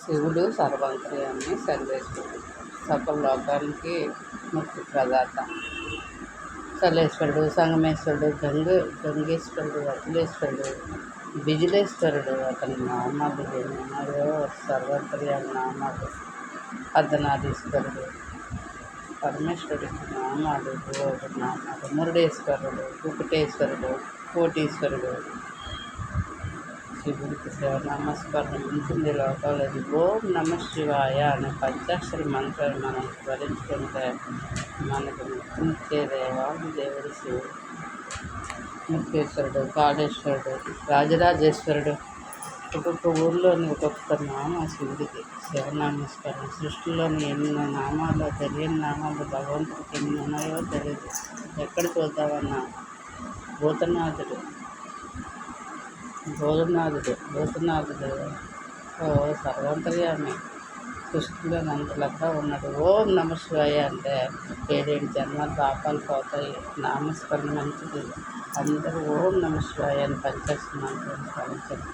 శివుడు సర్వాంతర్యామి సర్వేశ్వరుడు, సకల లోకానికి ముక్తి ప్రదాత. సలేశ్వరుడు, సంగమేశ్వరుడు, గంగేశ్వరుడు, అఖిలేశ్వరుడు, బిజిలేశ్వరుడు, అతని నామాలు ఎన్నో సర్వాంతర్యామి నామాలు. అర్ధనారీశ్వరుడు, పరమేశ్వరుడికి నామాలు, నామాలు. మురుడేశ్వరుడు, కుకుటేశ్వరుడు, కోటీశ్వరుడు. శివుడికి నమస్కారం ఉంటుంది లోకాలది. ఓం నమ శివాయ అనే పంచాక్షరి మంత్రాన్ని మనం స్మరించుకుంటే మనకు ముక్తినిచ్చేదే దేవుడు శివుడు. ముక్తేశ్వరుడు, కాళేశ్వరుడు, రాజరాజేశ్వరుడు. ఒక్కొక్క ఊర్లోని ఒక్కొక్క నామ శివుడికి శివనామస్కారం. సృష్టిలోని ఎన్నో నామాలు, తెలియని నామాలు భగవంతుడికి ఎన్ని ఉన్నాయో తెలియదు. ఎక్కడ చూద్దామన్నా భూతనాథుడు సర్వాంతర్యామి, సృష్టిలో అంతలక్క ఉన్నాడు. ఓం నమ శివాయ అంటే 7 జన్మలు పాపాలు పోతాయి. నామస్మరణ మంచిది. అందరూ ఓం నమ శివాయ అని పంచాక్షరి మంత్రాన్ని స్మరించండి.